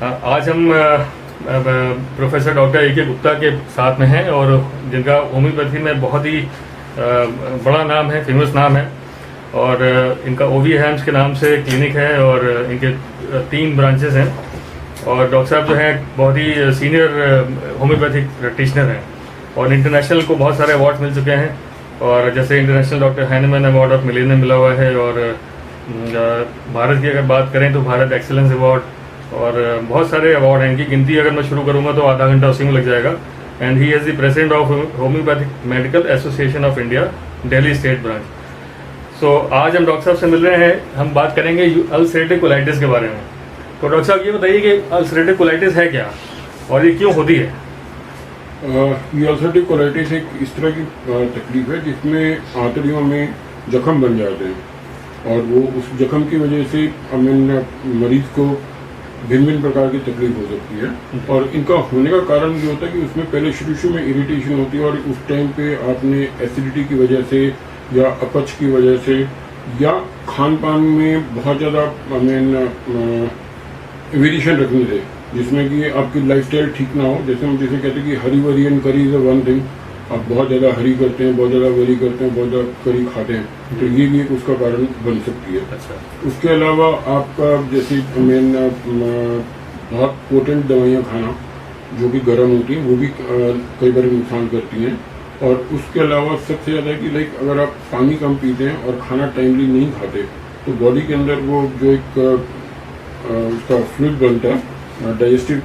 आज हम professor doctor A के गुप्ता के साथ में हैं और जिनका होम्योपैथी में बहुत ही बड़ा नाम है, फेमस नाम है। और इनका ओवी हैम्स के नाम से क्लिनिक है और इनके 3 ब्रांचेस हैं। और डॉक्टर साहब जो हैं बहुत ही सीनियर होम्योपैथिक प्रैक्टिशनर हैं और इंटरनेशनल को बहुत सारे अवार्ड मिल चुके हैं। और जैसे international doctor Hahnemann award of millennium मिला हुआ है और भारत की अगर बात करें तो भारत एक्सीलेंस अवार्ड और बहुत सारे अवार्ड हैं। इनकी गिनती अगर मैं शुरू करूंगा तो आधा घंटा उसी में लग जाएगा। And he is the president of homeopathic medical association of India, Delhi state branch. So आज हम डॉक्टर साहब से मिल रहे हैं, हम बात करेंगे अल्सरेटिव कोलाइटिस के बारे में। तो डॉक्टर साहब ये बताइए कि अल्सरेटिव कोलाइटिस है क्या और ये क्यों होती है? ये अल्सरेटिव कोलाइटिस एक इस तरह की तकलीफ है जिसमें आंतड़ियों में जख्म बन जाते हैं और वो उस जख्म की वजह से मरीज को भिन्न भिन्न प्रकार की तकलीफ हो सकती है। और इनका होने का कारण ये होता है कि उसमें पहले शुरू में इरिटेशन होती है और उस टाइम पे आपने एसिडिटी की वजह से या अपच की वजह से या खान पान में बहुत ज़्यादा वेरिएशन रखने से, जिसमें कि आपकी लाइफस्टाइल ठीक ना हो। जैसे हम कहते हैं कि हरी वरी एंड करी इज वन थिंग, आप बहुत ज़्यादा हरी करते हैं, बहुत ज़्यादा वरी करते हैं, बहुत ज़्यादा करी खाते हैं, तो ये भी एक उसका कारण बन सकती है। अच्छा। उसके अलावा आपका जैसे बहुत पोटेंट दवाइयाँ खाना जो कि गर्म होती हैं वो भी कई बार नुकसान करती हैं। और उसके अलावा सबसे ज़्यादा कि लाइक अगर आप पानी कम पीते हैं और खाना टाइमली नहीं खाते तो बॉडी के अंदर वो जो एक उसका फ्लूइड बनता है, डाइजेस्टिव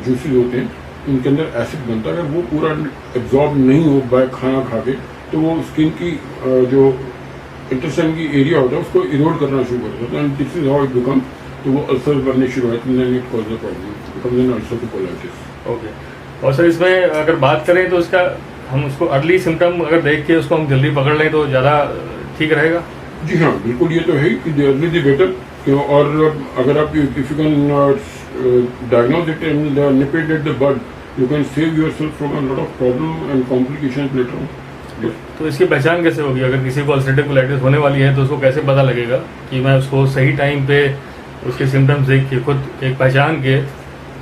जूसेस होते हैं, इनके अंदर एसिड बनता है। अगर वो पूरा एब्जॉर्ब नहीं हो बाय खाना खा के तो वो स्किन की जो इंटेस्टाइन की एरिया होता है उसको इरोड करना शुरू कर देता है। And this is how it become, तो वो अल्सर बनने शुरू होते हैं, it cause the problem, becomes N ulcerative colitis. Okay. और सर इसमें अगर बात करें तो इसका हम उसको अर्ली सिम्टम अगर देख के उसको हम जल्दी पकड़ लें तो ज़्यादा ठीक रहेगा? जी हाँ, बिल्कुल, ये तो है कि द अर्ली द बेटर। और अगर आप if you can diagnose it and nip it at the bud, you can save yourself from a lot of problem and complications later on. तो इसकी पहचान कैसे होगी? अगर किसी को अल्सरेटिव कोलाइटिस होने वाली है तो उसको कैसे पता लगेगा कि मैं उसको सही टाइम पे उसके सिम्टम्स देख के खुद एक पहचान के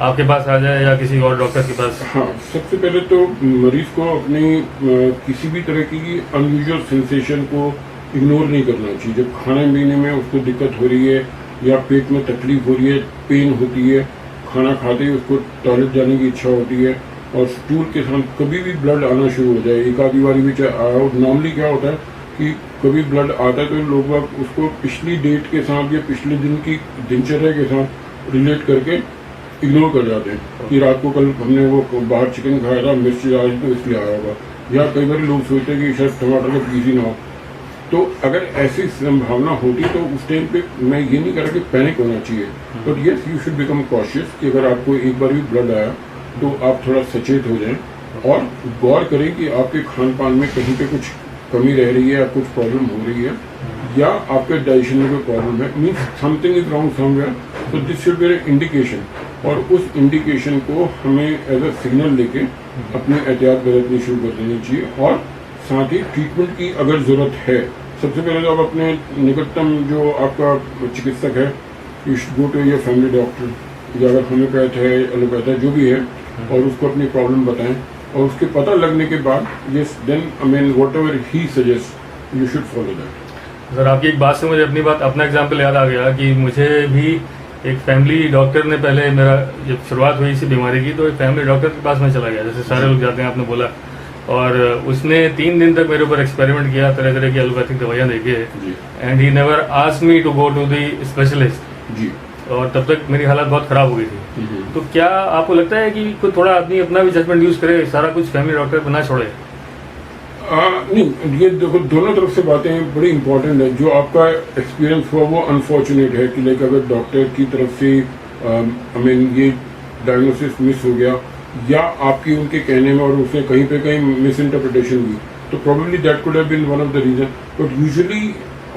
आपके पास आ जाए या किसी और डॉक्टर के पास? हाँ, सबसे पहले तो मरीज को अपनी किसी भी तरह की अनयूजुअल सेंसेशन को इग्नोर नहीं करना चाहिए। जब खाने पीने में उसको दिक्कत हो रही है या पेट में तकलीफ हो रही है, पेन होती है, खाना खाते ही उसको टॉयलेट जाने की इच्छा होती है और स्टूल के साथ कभी भी ब्लड आना शुरू हो जाए, एक आधी बारी भी आया। नॉर्मली क्या होता है कि कभी ब्लड आता है तो लोग उसको पिछली डेट के साथ या पिछले दिन की दिनचर्या के साथ रिलेट करके इग्नोर कर जाते हैं कि रात को कल हमने वो बाहर चिकन खाया था, मिर्च आज तो इसलिए आया होगा। या कई बार लोग सोचते हैं कि शायद टमाटर का पीस ही ना हो। तो अगर ऐसी संभावना होती तो उस टाइम पे मैं ये नहीं कह रहा कि पैनिक होना चाहिए, but yes you should become cautious कि अगर आपको एक बार भी ब्लड आया तो आप थोड़ा सचेत हो जाएं और गौर करें कि आपके खान पान में कहीं पे कुछ कमी रह रही है या कुछ प्रॉब्लम हो रही है या आपके डाइजेशन में कोई प्रॉब्लम है, means something is wrong somewhere. तो this should be an indication और उस इंडिकेशन को हमें एज अ सिग्नल लेके अपनी एहतियात बरतनी शुरू कर देनी चाहिए। और साथ ही ट्रीटमेंट की अगर ज़रूरत है, सबसे पहले तो आप अपने निकटतम जो आपका चिकित्सक है, you should go to your family doctor या अगर होम्योपैथ है, एलोपैथ है, जो भी है, और उसको अपनी प्रॉब्लम बताएं और उसके पता लगने के बाद yes then whatever he suggest you should follow that. Sir आपकी एक बात से मुझे अपना एग्जाम्पल याद आ गया कि मुझे भी एक फैमिली डॉक्टर ने पहले मेरा जब शुरुआत हुई इसी बीमारी की तो एक फैमिली डॉक्टर के पास मैं चला गया, जैसे सारे लोग जाते हैं आपने बोला। और उसने 3 दिन तक मेरे ऊपर एक्सपेरिमेंट किया, तरह तरह की एलोपैथिक दवाइयाँ देके, and he never asked me to go to the specialist जी। और तब तक मेरी हालत बहुत खराब हो गई थी। तो क्या आपको लगता है कि कोई थोड़ा आदमी अपना भी जजमेंट यूज करे, सारा कुछ फैमिली डॉक्टर पर ना छोड़े? नहीं, ये देखो दोनों तरफ से बातें बड़ी इंपॉर्टेंट है। जो आपका एक्सपीरियंस हुआ वो अनफॉर्चुनेट है कि लाइक अगर डॉक्टर की तरफ से ये डायग्नोसिस मिस हो गया या आपकी उनके कहने में और उसने कहीं पे कहीं मिस इंटरप्रिटेशन हुई तो probably that could have been one of the reason. But usually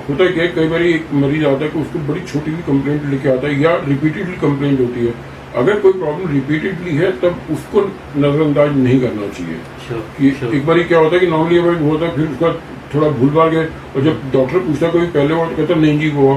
होता क्या है, कई बार एक मरीज आता है कि उसको बड़ी छोटी सी कंप्लेंट लेके आता है या रिपीटेडली कंप्लेंट होती है। अगर कोई प्रॉब्लम रिपीटेडली है तब उसको नजरअंदाज नहीं करना चाहिए। कि एक बार क्या होता है कि नॉर्मली अगर वो होता है फिर उसका थोड़ा भूल भाल गए और जब डॉक्टर पूछता कोई पहले वो कहता नहीं जी वो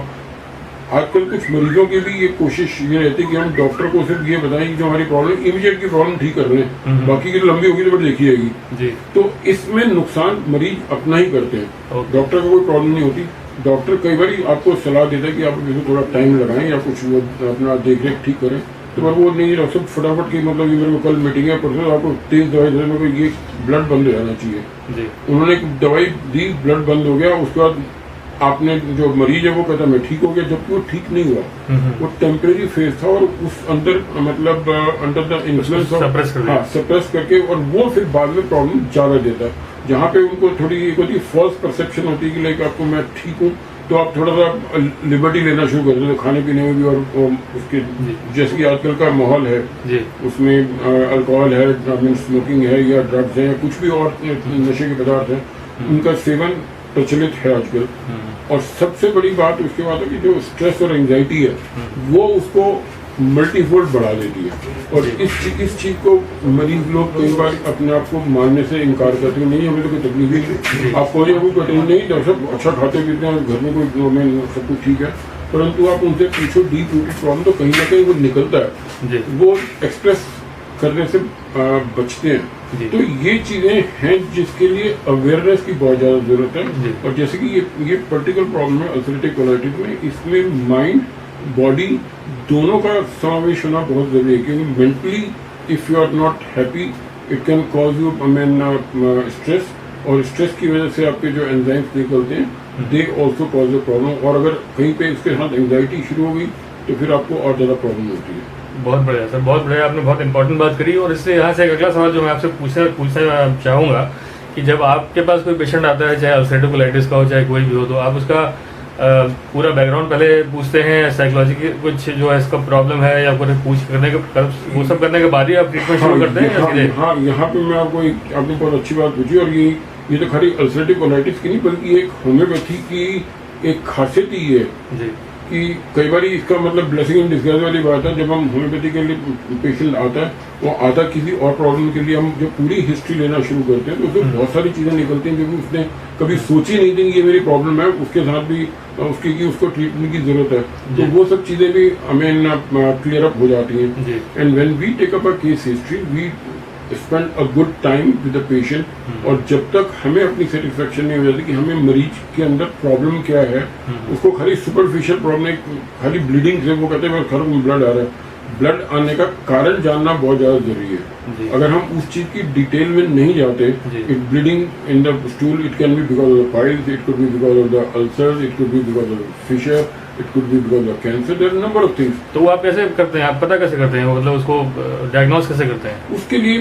आजकल कुछ मरीजों की भी ये कोशिश ये रहती है कि हम डॉक्टर को सिर्फ ये बताएं कि जो हमारी प्रॉब्लम इमीडिएट की प्रॉब्लम ठीक कर लें, बाकी की लंबी होगी तो फिर देखी जाएगी जी। तो इसमें नुकसान मरीज अपना ही करते हैं। ओके। डॉक्टर को कोई प्रॉब्लम नहीं होती। डॉक्टर कई बार आपको सलाह देता है कि आप इसमें थोड़ा टाइम लगाएं या कुछ वो अपना देख रेख ठीक करें, तो पर वो नहीं डॉक्टर फटाफट की मतलब ये मेरे को कल मीटिंग है परसों आपको तेज दवाई देने को ये ब्लड बंद हो जाना चाहिए जी। उन्होंने एक दवाई दी, ब्लड बंद हो गया, उसके बाद आपने जो मरीज है वो कहता मैं ठीक हो गया, जबकि वो ठीक नहीं हुआ, वो टेम्परेरी फेज था और उस अंदर मतलब अंडर द इन्फ्लुएंस सप्रेस करके और वो फिर बाद में प्रॉब्लम ज्यादा देता है। जहाँ पे उनको थोड़ी एक होती फॉल्स परसेप्शन होती है कि लाइक आपको मैं ठीक हूँ, तो आप थोड़ा सा लिबर्टी लेना शुरू कर देते खाने पीने में भी और उसके जैसे कि आजकल का माहौल है उसमें अल्कोहल है, स्मोकिंग है या ड्रग्स है या कुछ भी और नशे के पदार्थ है, उनका सेवन प्रचलित है आजकल। और सबसे बड़ी बात उसके बाद है कि जो स्ट्रेस और एंजाइटी है वो उसको मल्टीफोल्ड बढ़ा देती है और इस चीज को मरीज लोग कई बार अपने आप को मानने से इनकार करते हैं, नहीं हमें तो कोई तकलीफ ही नहीं, आप कोई कठिन नहीं, डॉक्टर साहब अच्छा खाते पीते हैं, घर में कोई सब कुछ ठीक है, परंतु आप उनसे पूछो डीप रूटेड प्रॉब्लम तो कहीं ना कहीं वो निकलता है, वो एक्सप्रेस करने से बचते हैं। तो ये चीजें हैं जिसके लिए अवेयरनेस की बहुत ज्यादा जरूरत है। और जैसे कि ये पर्टिकुलर प्रॉब्लम है अल्सरेटिव कोलाइटिस में, इसमें माइंड बॉडी दोनों का समावेश होना बहुत जरूरी है, क्योंकि mentally if you are not happy it can cause you stress, और स्ट्रेस की वजह से आपके जो एंजाइम्स निकलते हैं they also cause a problem, और अगर कहीं पे इसके साथ एंजाइटी शुरू हो गई तो फिर आपको और ज्यादा प्रॉब्लम होती है। बहुत बढ़िया सर, बहुत बढ़िया, आपने बहुत इंपॉर्टेंट बात करी। और इससे यहाँ से एक अगला सवाल जो मैं आपसे पूछना चाहूँगा कि जब आपके पास कोई पेशेंट आता है, चाहे अल्सरेटिव कोलाइटिस का हो चाहे कोई भी हो, तो आप उसका पूरा बैकग्राउंड पहले पूछते हैं, साइकोलॉजिकल कुछ जो है इसका प्रॉब्लम है या कुछ पूछ करने के वो सब करने के बाद ही आप ट्रीटमेंट शुरू करते हैं? हाँ, यहाँ पे मैं आपने बहुत अच्छी बात पूछी, और ये तो खाली अल्सरेटिव कोलाइटिस की नहीं बल्कि एक होम्योपैथी की एक खासियत ही है कि कई बार इसका मतलब ब्लेसिंग इन डिस्गाइज वाली बात है। जब हम होम्योपैथी के लिए पेशेंट आता है, वो आता किसी और प्रॉब्लम के लिए, हम जब पूरी हिस्ट्री लेना शुरू करते हैं तो उसमें बहुत सारी चीजें निकलती हैं जो कि उसने कभी सोची नहीं थी कि ये मेरी प्रॉब्लम है, उसके साथ भी उसको ट्रीटमेंट की जरूरत है, तो वो सब चीजें भी हमें क्लियर अप हो जाती हैं। And when we take up a case history we spend a good time with the patient, और जब तक हमें अपनी सेटिस्फेक्शन नहीं हो जाती कि हमें मरीज के अंदर प्रॉब्लम क्या है, उसको खाली सुपरफिशियल प्रॉब्लम, खाली ब्लीडिंग से वो कहते हैं खरों में ब्लड आ रहा है, ब्लड आने का कारण जानना बहुत ज्यादा जरूरी है। अगर हम उस चीज की डिटेल में नहीं जाते, it bleeding in the stool, it can be because of piles, it could be because of the ulcers, it could be because of fissure, it could be because of cancer, there are number of things. तो वो आप कैसे करते हैं, आप पता कैसे करते हैं, मतलब उसको डायग्नोस कैसे करते हैं? उसके लिए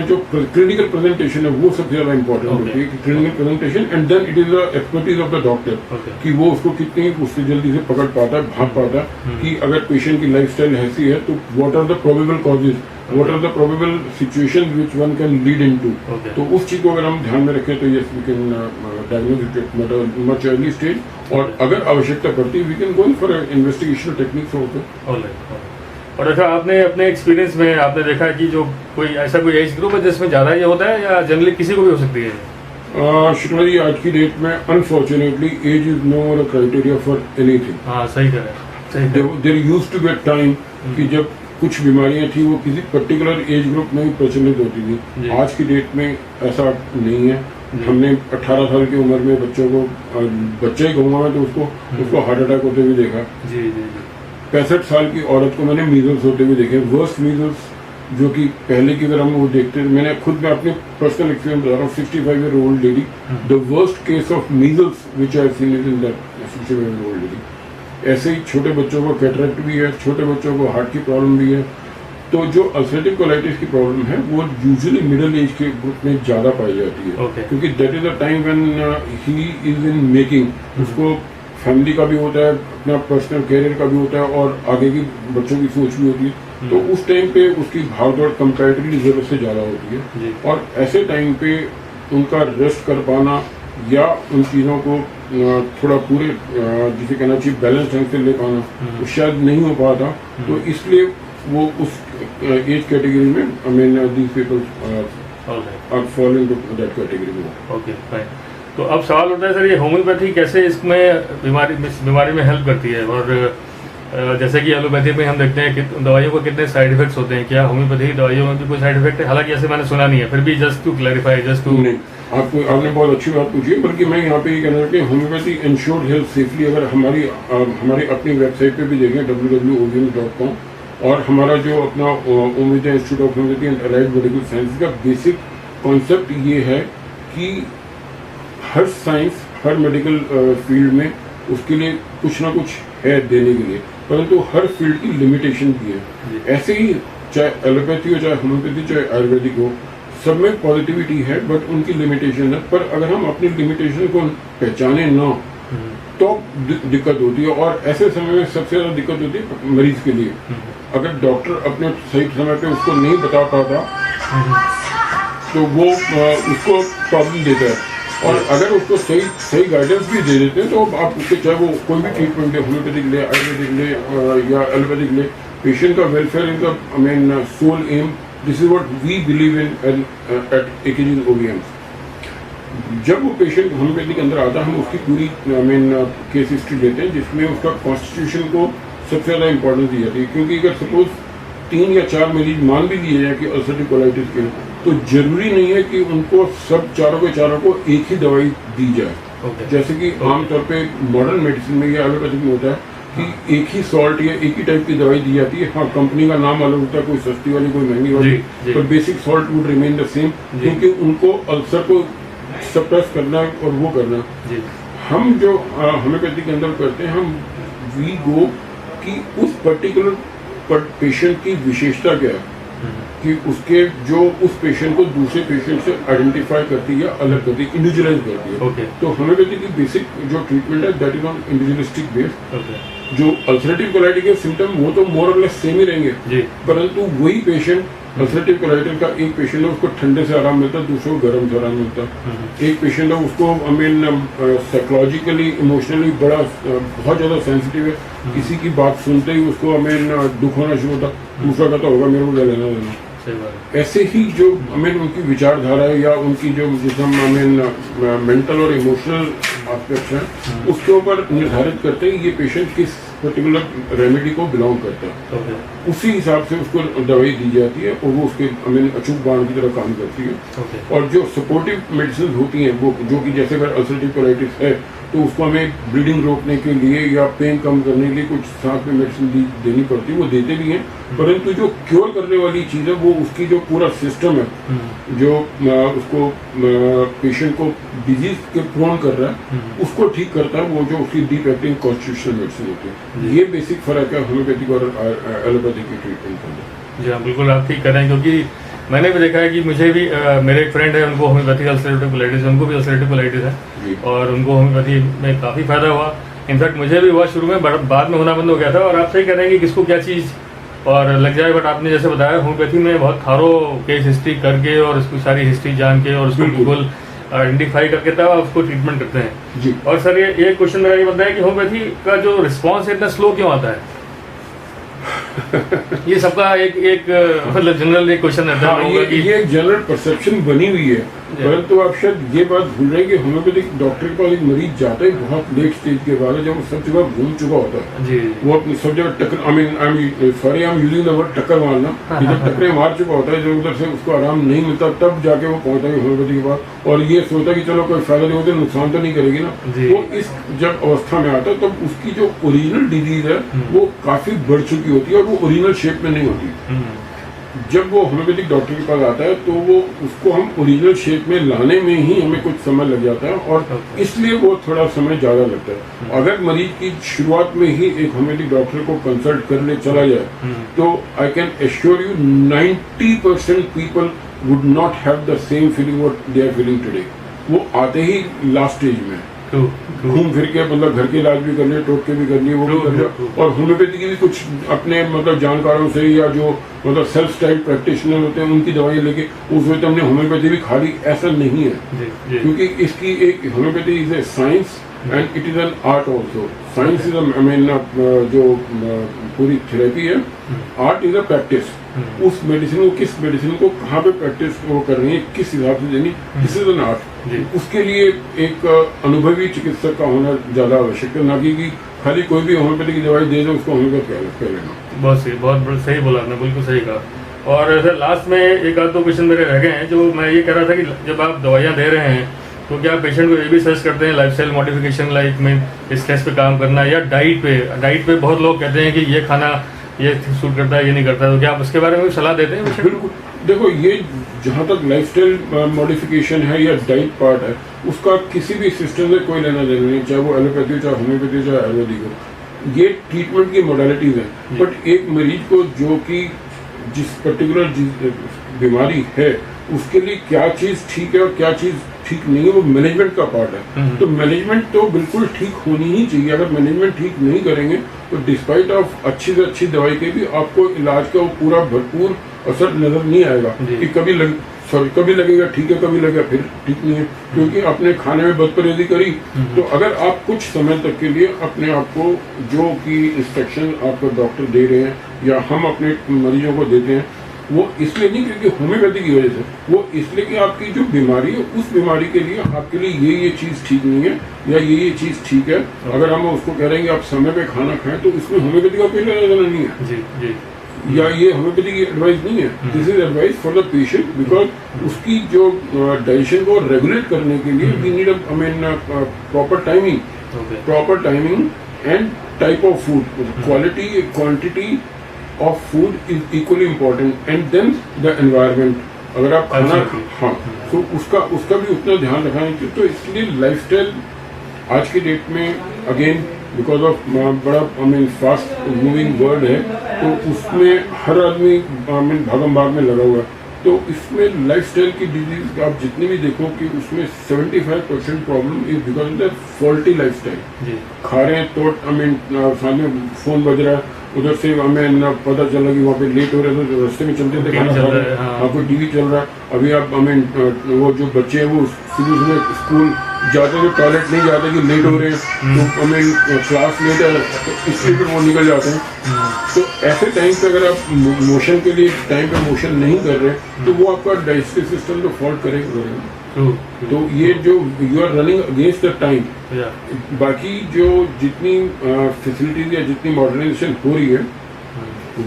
जो क्लिनिकल प्रेजेंटेशन है वो सबसे ज्यादा इंपॉर्टेंट होती है, clinical presentation, and then it is the expertise of the doctor कि वो उसको कितनी उससे जल्दी से पकड़ पाता है, भाग पाता है कि अगर पेशेंट की लाइफस्टाइल ऐसी है तो what are the probable causes, what are the probable situation which one can lead into. तो उस चीज को अगर हम ध्यान में रखें तो yes we can diagnose it at much early stage, और अगर आवश्यकता पड़ती है we can go for investigation techniques also. और अच्छा, आपने अपने एक्सपीरियंस में आपने देखा कि जो कोई ऐसा कोई एज ग्रुप है जिसमें ज्यादा ये होता है या जनरली किसी को भी हो सकती है? शुक्ला जी, आज की डेट में unfortunately age is no more a criteria for anything. हाँ, सही कह रहे हैं। There used to be a time कि जब कुछ बीमारियां थी वो किसी पर्टिकुलर एज ग्रुप में ही प्रचलित होती थी। आज की डेट में ऐसा नहीं है। हमने 18 साल की उम्र में बच्चों को, बच्चे ही कहूँगा मैं, तो उसको हार्ट अटैक होते हुए देखा। 65 साल की औरत को मैंने मीजल्स होते हुए देखे, वर्स्ट मीजल्स, जो कि पहले की अगर हम वो देखते हैं, मैंने खुद में अपने पर्सनल एक्सपीरियंस बता रहा हूँ, 65 year old lady, the worst case of measles which I have seen is in that 65 year old lady. ऐसे ही छोटे बच्चों को कैटरेक्ट भी है, छोटे बच्चों को हार्ट की प्रॉब्लम भी है। तो जो अल्सरेटिव कोलाइटिस की प्रॉब्लम है वो यूजुअली मिडिल एज के ग्रुप में ज्यादा पाई जाती है, क्योंकि that is the time when he is in making. उसको फैमिली का भी होता है, अपना पर्सनल कैरियर का भी होता है, और आगे की बच्चों की सोच भी होती है। तो उस टाइम पे उसकी भागदौड़ कंपैरेटिवली जरूरत से ज्यादा होती है, और ऐसे टाइम पे उनका रेस्ट कर पाना या उन चीज़ों को थोड़ा पूरे जिसे कहना चाहिए बैलेंस ढंग से ले पाना तो शायद नहीं हो पाता। तो इसलिए वो उस एज कैटेगरी में, I mean these people are following to that category में। Okay, fine. तो अब सवाल होता है सर, ये होम्योपैथी कैसे इसमें बीमारी में हेल्प करती है? और जैसे कि एलोपैथी में हम देखते हैं कि दवाइयों को कितने साइड इफेक्ट्स होते हैं, क्या होम्योपैथी दवाइयों में भी कोई साइड इफेक्ट है? हालांकि ऐसे मैंने सुना नहीं है, फिर भी just to clarify, just to नहीं, आपने बहुत अच्छी बात पूछी है। बल्कि मैं यहाँ पे ये कहना चाहता हूँ, होम्योपैथी इंश्योर्ड हेल्थ सेफली अगर हमारी अपनी वेबसाइट पे भी देखें www.ovm.com, और हमारा जो अपना उम्मीद institute of homeopathy and allied medical science का बेसिक कॉन्सेप्ट ये है कि हर साइंस, हर मेडिकल फील्ड में उसके लिए कुछ ना कुछ है देने के लिए, परंतु हर फील्ड की लिमिटेशन भी है। ऐसे ही चाहे एलोपैथी हो, चाहे होम्योपैथी, चाहे आयुर्वेदिक हो, सब में पॉजिटिविटी है, बट उनकी लिमिटेशन है। पर अगर हम अपनी लिमिटेशन को पहचाने ना तो दिक्कत होती है, और ऐसे समय में सबसे ज्यादा दिक्कत होती है मरीज के लिए। अगर डॉक्टर अपने सही समय पे उसको नहीं बता पाता तो वो उसको प्रॉब्लम देता है, और अगर उसको सही गाइडेंस भी दे देते हैं तो आप उसके, चाहे वो कोई भी ट्रीटमेंट ले, होम्योपैथिक ले, आयुर्वेदिक ले या एलोपैथिक ले, पेशेंट का welfare is the sole aim. This is what we believe in at AKG OVM. जब वो पेशेंट होम्योपैथी के अंदर आता है, हम उसकी पूरी केस हिस्ट्री लेते हैं, जिसमें उसका कॉन्स्टिट्यूशन को सबसे ज़्यादा इंपॉर्टेंस दी जाती है। क्योंकि अगर सपोज 3 या 4 मरीज मान भी लिए जाए कि अल्सरेटिव कोलाइटिस के, तो जरूरी नहीं है कि उनको सब चारों के चारों को एक ही दवाई दी जाए। जैसे कि आमतौर पे मॉडर्न मेडिसिन में या एलोपैथिक में होता है कि एक ही सॉल्ट या एक ही टाइप की दवाई दी जाती है। हाँ, कंपनी का नाम अलग होता है, कोई सस्ती वाली, कोई महंगी वाली, पर basic salt would remain the same, क्योंकि उनको अल्सर को सप्रेस करना है और वो करना। हम जो होम्योपैथी के अंदर करते हैं, हम वी गो कि उस पर्टिकुलर पेशेंट की विशेषता क्या है, कि उसके जो उस पेशेंट को दूसरे पेशेंट से आइडेंटिफाई करती है या अलग करती है, इंडिविजुअलाइज करती है। तो होम्योपैथी की बेसिक जो ट्रीटमेंट है that is on individualistic base. जो अल्सरेटिव कोलाइटिस के सिम्टम वो तो मोर और लेस सेम ही रहेंगे, परंतु वही पेशेंट, अल्सरेटिव कोलाइटिस का एक पेशेंट है उसको ठंडे से आराम मिलता है, दूसरे को गर्म से आराम मिलता है। एक पेशेंट है उसको साइकोलॉजिकली, इमोशनली बहुत ज़्यादा सेंसिटिव है, किसी की बात सुनते ही उसको दुख होना शुरू होता, दूसरा कहता होगा मेरे को क्या लेना देना। ऐसे ही जो उनकी विचारधारा है या उनकी जो जिसे हम मेंटल और इमोशनल एस्पेक्ट्स हैं, उसके ऊपर निर्धारित करते हैं ये पेशेंट किस पर्टिकुलर रेमेडी को बिलोंग करता है। उसी हिसाब से उसको दवाई दी जाती है और वो उसके अचूक बाण की तरह काम करती है। और जो सपोर्टिव मेडिसिन होती हैं वो, जो कि जैसे अगर अल्सरेटिव कोलाइटिस है तो उसको हमें ब्लीडिंग रोकने के लिए या पेन कम करने के लिए कुछ साथ में मेडिसिन देनी पड़ती है, वो देते भी हैं। परंतु जो क्योर करने वाली चीज़ है वो उसकी जो पूरा सिस्टम है, जो उसको पेशेंट को डिजीज के प्रोन कर रहा है, उसको ठीक करता है, वो जो उसकी डीप एक्टिंग कॉन्स्टिट्यूशनल मेडिसिन होती है। ये बेसिक फर्क है होम्योपैथिक और एलोपैथिक की ट्रीटमेंट के अंदर। जी हाँ, बिल्कुल आप ठीक कर रहे हैं, क्योंकि मैंने भी देखा है कि मुझे भी मेरे एक फ्रेंड है, उनको होम्योपैथिक अल्सरेटिव कोलाइटिस, उनको भी अल्सरेटिव कोलाइटिस है और उनको होम्योपैथी में काफ़ी फायदा हुआ। इनफैक्ट मुझे भी हुआ शुरू में, बाद में होना बंद हो गया था। और आप सही कह रहे हैं कि किसको क्या चीज़ और लग जाए, बट आपने जैसे बताया होम्योपैथी में बहुत थारो केस हिस्ट्री करके और उसकी सारी हिस्ट्री जान के और उसको बिल्कुल आइडेंटिफाई करके तब आप उसको ट्रीटमेंट करते हैं जी। और सर ये क्वेश्चन मेरा ये बनता है कि होम्योपैथी का जो रिस्पॉन्स है इतना स्लो क्यों आता है? ये सबका एक मतलब जनरल एक क्वेश्चन रहता है। ये एक जनरल परसेप्शन बनी हुई है, परंतु आप शायद ये बात भूल रहे हैं कि होम्योपैथिक डॉक्टर के पास एक मरीज जाता ही बहुत लेट स्टेज के बाद है, जब वो सब जगह घूम चुका होता है जी। वो अपनी सब जगह टक्कर, I am using the word टक्कर मारना, जब टक्करे मार चुका होता है, जो उधर से उसको आराम नहीं मिलता, तब जाके वो पहुंचता है होम्योपैथी के पास और ये सोचता है कि चलो कोई फायदा नहीं होता, नुकसान तो नहीं करेगी ना। वो इस जब अवस्था में आता है तब उसकी जो ओरिजिनल डिजीज है वो काफी बढ़ चुकी होती है और वो ओरिजिनल शेप में नहीं होती। जब वो होम्योपैथिक डॉक्टर के पास आता है तो वो उसको हम ओरिजिनल शेप में लाने में ही हमें कुछ समय लग जाता है और इसलिए वो थोड़ा समय ज़्यादा लगता है। अगर मरीज की शुरुआत में ही एक होम्योपैथिक डॉक्टर को कंसल्ट करने चला जाए तो I can assure you 90% people would not have the same feeling what they are feeling today. वो आते ही लास्ट स्टेज में घूम फिर के मतलब घर के इलाज भी कर लिए, टोटके भी कर लिए, वो भी कर लिया और होम्योपैथी की भी कुछ अपने मतलब जानकारों से या जो मतलब सेल्फ स्टाइल प्रैक्टिशनर होते हैं उनकी दवाइयाँ लेके उस वजह हमने होम्योपैथी भी खा ली, ऐसा नहीं है। क्योंकि इसकी एक homeopathy is a science and it is an art also. Science is I mean जो पूरी थेरेपी है, आर्ट इज अ प्रैक्टिस। उस मेडिसिन को, किस मेडिसिन को कहाँ पे प्रैक्टिस वो कर रही है, किस हिसाब से देनी, दिस इज एन आर्ट। जी। उसके लिए एक अनुभवी चिकित्सक का होना ज़्यादा आवश्यक है, ना कि खाली कोई भी होम्योपैथी की दवाई दे दो उसको होम्योपैथ कह लेना। बहुत सही, बहुत सही बोला आपने, बिल्कुल सही कहा। और सर लास्ट में एक आध दो क्वेश्चन मेरे रह गए हैं, जो मैं ये कह रहा था कि जब आप दवाइयाँ दे रहे हैं तो क्या पेशेंट को ये भी सजेस्ट करते हैं लाइफस्टाइल मॉडिफिकेशन, लाइक में स्ट्रेस पे काम करना, या डाइट पे बहुत लोग कहते हैं कि ये खाना ये सूट करता है, ये नहीं करता, तो क्या आप उसके बारे में भी सलाह देते हैं पेशेंट को? बिल्कुल, देखो ये जहाँ तक लाइफस्टाइल मॉडिफिकेशन है या डाइट पार्ट है, उसका किसी भी सिस्टम से कोई लेना देना नहीं, चाहे वो एलोपैथी हो, चाहे होम्योपैथी, चाहे आयुर्वेदिक हो। ये ट्रीटमेंट की मोडालिटीज हैं, बट एक मरीज को जो कि जिस पर्टिकुलर बीमारी है उसके लिए क्या चीज़ ठीक है और क्या चीज़ ठीक नहीं है, वो मैनेजमेंट का पार्ट है। तो मैनेजमेंट तो बिल्कुल ठीक होनी ही चाहिए। अगर मैनेजमेंट ठीक नहीं करेंगे तो डिस्पाइट ऑफ अच्छी से अच्छी दवाई के भी आपको इलाज का वो पूरा भरपूर असर नजर नहीं आएगा कि कभी लगेगा ठीक है, कभी लगेगा फिर ठीक नहीं है, क्योंकि आपने खाने में बदपरहेजी करी। तो अगर आप कुछ समय तक के लिए अपने आप को जो कि इंस्ट्रक्शन आपको डॉक्टर दे रहे हैं या हम अपने मरीजों को देते हैं, वो इसलिए नहीं क्योंकि होम्योपैथी की वजह से, वो इसलिए कि आपकी जो बीमारी है उस बीमारी के लिए आपके लिए ये चीज़ ठीक नहीं है या ये चीज़ ठीक है। अगर हम उसको कह रहे हैं कि आप समय पे खाना खाएं तो इसमें होम्योपैथी का कोई लेना देना नहीं है। जी जी। या ये होम्योपैथी की एडवाइस नहीं है, this is advice for the patient, because उसकी जो डाइजेशन को रेगुलेट करने के लिए we need proper timing and type of food, quality quantity of food is equally important, and then the environment. अगर आप खाना हाँ तो उसका भी उतना ध्यान रखना चाहिए। तो इसलिए लाइफस्टाइल आज की डेट में अगेन बिकॉज ऑफ बड़ा फास्ट मूविंग वर्ल्ड है, तो उसमें हर आदमी भागम भाग में लगा हुआ है। तो इसमें लाइफस्टाइल की डिजीज आप जितनी भी देखो कि उसमें 75% problem is because of the faulty lifestyle. खा रहे हैं तो सामने फोन बज रहा है, उधर से हमें पता चला कि वहाँ पे लेट हो रहे हैं तो रास्ते में चलते थे खाना खा रहे हैं, आपको टीवी चल रहा है। अभी आप वो जो बच्चे हैं वो सुबह स्कूल जाते तो टॉयलेट नहीं जाते कि लेट हो रहे हैं, तो क्लास लेट है तो इसलिए फिर वो निकल जाते हैं। तो ऐसे टाइम पे अगर आप मोशन के लिए टाइम पे मोशन नहीं कर रहे तो वो आपका डाइजेस्टिव सिस्टम तो फॉल्ट करेगा। तो ये जो you are running against the time. बाकी जो जितनी फैसिलिटीज या जितनी मॉडर्नाइजेशन हो रही है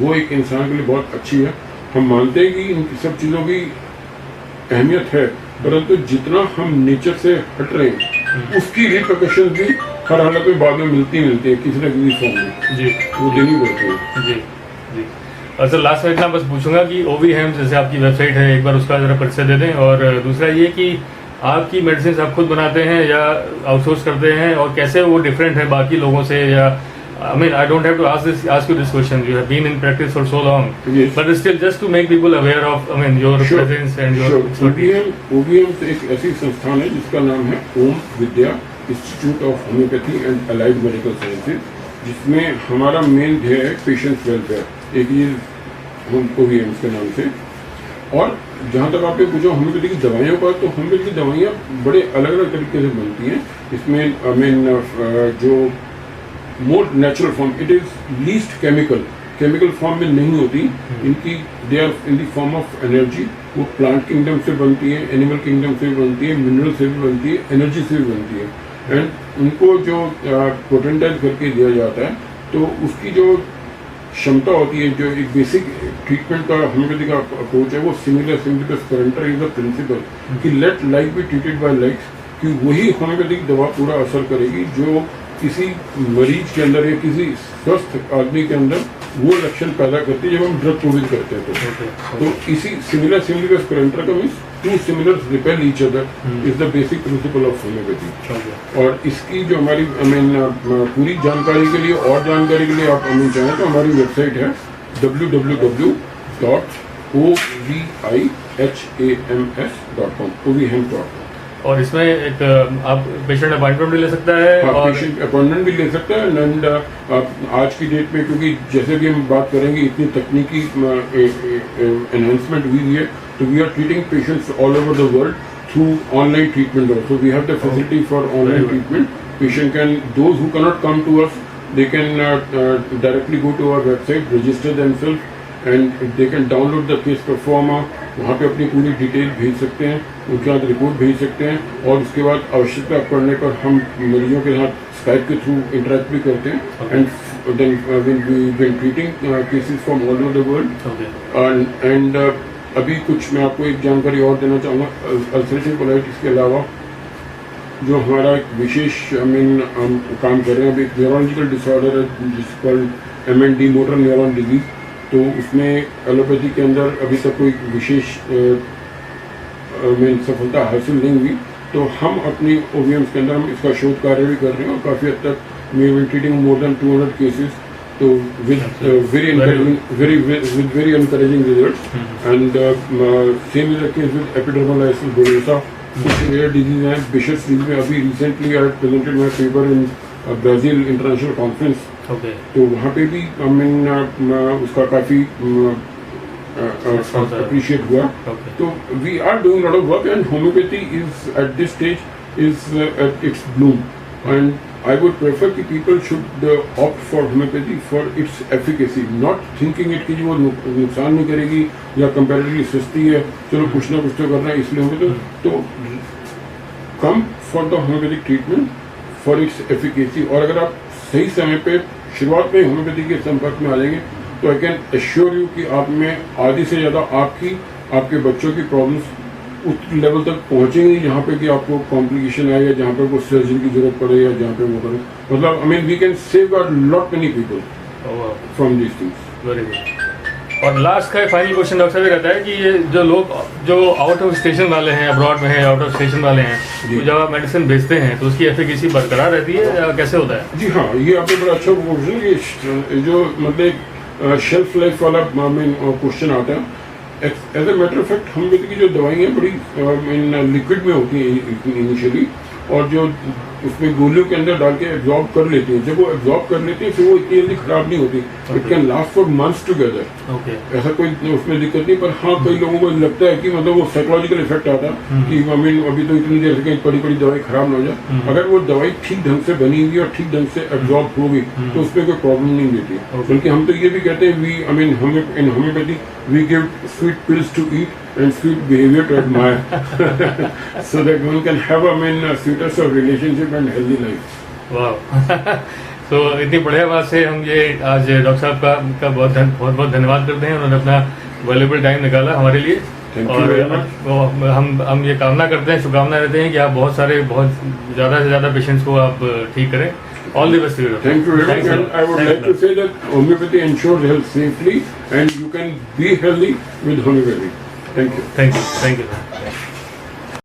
वो एक इंसान के लिए बहुत अच्छी है। हम मानते हैं कि इन सब चीज़ों की अहमियत है, परंतु जितना हम नेचर से हट रहे हैं उसकी रिपरकशन भी हर हालत में बाद में मिलती है किसी न किसी फॉर्म में। जी, वो देनी पड़ती है। जी जी। और सर लास्ट में इतना बस पूछूंगा कि ओवी हेम्स जैसे आपकी वेबसाइट है, एक बार उसका जरा परिचय दे दें, और दूसरा ये कि आपकी मेडिसिन आप खुद बनाते हैं या आउटसोर्स करते हैं, और कैसे वो डिफरेंट है बाकी लोगों से, या I mean, I don't have to ask you this question. You have been in practice for so long, yes. But still, just to make people aware of, I mean, your presence and your expertise. OVM एक ऐसी संस्थान है जिसका नाम है Om Vidya institute of homeopathy and allied medical sciences, जिसमें हमारा main ध्येय है पेशेंट्स वेलफेयर, एक ये OVM के नाम से। और जहाँ तक आपने पूछा होम्योपैथी की दवाइयों का, तो होम्योपैथी की दवाइयाँ बड़े अलग अलग तरीके से बनती हैं। इसमें आई मीन जो more natural form, it is least chemical form में नहीं होती इनकी, they are in the form of energy. वो प्लांट किंगडम से बनती है, एनिमल किंगडम से भी बनती है, मिनरल से भी बनती है, एनर्जी से भी बनती है, एंड उनको जो पोटेंटाइज करके दिया जाता है तो उसकी जो क्षमता होती है, जो एक बेसिक ट्रीटमेंट का होम्योपैथी का अप्रोच है वो similar surrender is the principle कि let like be treated by like, कि वही होम्योपैथिक दवा पूरा असर करेगी जो किसी मरीज के अंदर या किसी स्वस्थ आदमी के अंदर वो लक्षण पैदा करती है जब हम ड्रग प्रोविजन करते हैं। तो इसी सिमिलर करेंटर का means to similars repel each other is the basic principle of homeopathy. और इसकी जो हमारी पूरी जानकारी के लिए और जानकारी के लिए आप चाहें तो हमारी वेबसाइट है www.ovihams.com। और इसमें एक आप पेशेंट अपॉइंटमेंट भी ले सकता है, और पेशेंट अपॉइंटमेंट भी ले सकता है। एंड आज की डेट में क्योंकि जैसे कि हम बात करेंगे इतनी तकनीकी एनहेंसमेंट हुई है, तो we are treating patients all over the world through online treatment also. We have the facility for online treatment. Patient can, those who can not come to us, they can directly go to our website, register themselves, and they can download the case performer वहाँ पे अपनी पूरी detail भेज सकते हैं, उनके साथ report भेज सकते हैं, और उसके बाद आवश्यकता पड़ने पर हम मरीजों के साथ स्काइप के थ्रू इंटरेक्ट भी करते हैं, and then will treating cases from all over the world. And अभी कुछ मैं आपको एक जानकारी और देना चाहूँगा अल्सरेटिव कोलाइटिस के अलावा, जो हमारा एक विशेष हम काम कर रहे हैं अभी, एक न्यूरोलॉजिकल डिसऑर्डर है जिसको MND, मोटर न्यूरॉन डिजीज। तो उसमें एलोपैथी के अंदर अभी तक कोई विशेष सफलता हासिल नहीं हुई, तो हम अपनी OVMs के अंदर हम इसका शोध कार्य भी कर रहे हैं, और काफ़ी हद तक we have been treating more than 200 cases, तो with very encouraging results. And same is the case with epidermolysis bullosa, कुछ रेयर डिजीज हैं। बिशप्स डिजीज में अभी recently I presented my paper in Brazil international conference, तो वहाँ पे भी उसका काफ़ी अप्रिशिएट हुआ। तो we are doing lot of work, and homeopathy is at this stage is at its bloom, and I would prefer कि people should opt for homeopathy for its efficacy, not thinking it कि वो नुकसान नहीं करेगी या comparatively सस्ती है, चलो कुछ ना कुछ तो करना है इसलिए होगा, तो come for the homeopathic treatment for its efficacy। और अगर आप सही समय पे शुरुआत में होम्योपैथी के संपर्क में आ जाएंगे, तो I can assure you कि आप में आधी से ज़्यादा आपके बच्चों की प्रॉब्लम्स उस लेवल तक पहुंचेंगे जहाँ पे कि आपको कॉम्प्लिकेशन आए, या जहाँ पे वो सर्जरी की जरूरत पड़े, या जहाँ पे वो करे, मतलब I mean we can save lot many people from this things. Very good. और लास्ट का फाइनल क्वेश्चन डॉक्टर साहब ये रहता है कि ये जो लोग जो आउट ऑफ स्टेशन वाले हैं, अब्रॉड में हैं, आउट ऑफ स्टेशन वाले हैं, तो जब आप मेडिसिन भेजते हैं तो उसकी एफिकेसी बरकरार रहती है या कैसे होता है? जी हाँ, ये आपने बड़ा अच्छा क्वेश्चन, ये जो मतलब शेल्फ लाइफ वाला क्वेश्चन आता है। As a matter of fact homeopathy की जो दवाइयाँ बड़ी लिक्विड में होती हैं इनिशियली, और जो उसमें गोलियों के अंदर डाल के एब्जॉर्ब कर लेती हैं, जब वो एब्जॉर्ब कर लेती हैं फिर वो इतनी जल्दी खराब नहीं होती, it can last for months together. ऐसा कोई उसमें दिक्कत नहीं, पर हाँ कई लोगों को लगता है कि मतलब वो साइकोलॉजिकल इफेक्ट आता है कि आई मीन अभी तो इतनी देर से कहीं बड़ी बड़ी दवाई खराब ना हो जाए। अगर वो दवाई ठीक ढंग से बनी हुई और ठीक ढंग से एब्जॉर्ब होगी तो उसमें कोई प्रॉब्लम नहीं देती। बल्कि हम तो ये भी कहते हैं, we I mean in homeopathy we give sweet pills to eat and sweet behavior to admire, so that one can have a sweetest of relationship and healthy life. वाह। तो इतनी बढ़िया बात से हम ये आज डॉक्टर साहब का बहुत बहुत धन्यवाद करते हैं, उन्होंने अपना वैल्यूएबल टाइम निकाला हमारे लिए। और हम ये कामना करते हैं, शुभकामना रहते हैं कि आप बहुत ज़्यादा से ज़्यादा पेशेंट्स को आप ठीक करें। All the best to you. Thank you very much. And I would like to say that homeopathy ensures health safely, and you can be healthy with homeopathy. Thank you. Thank you.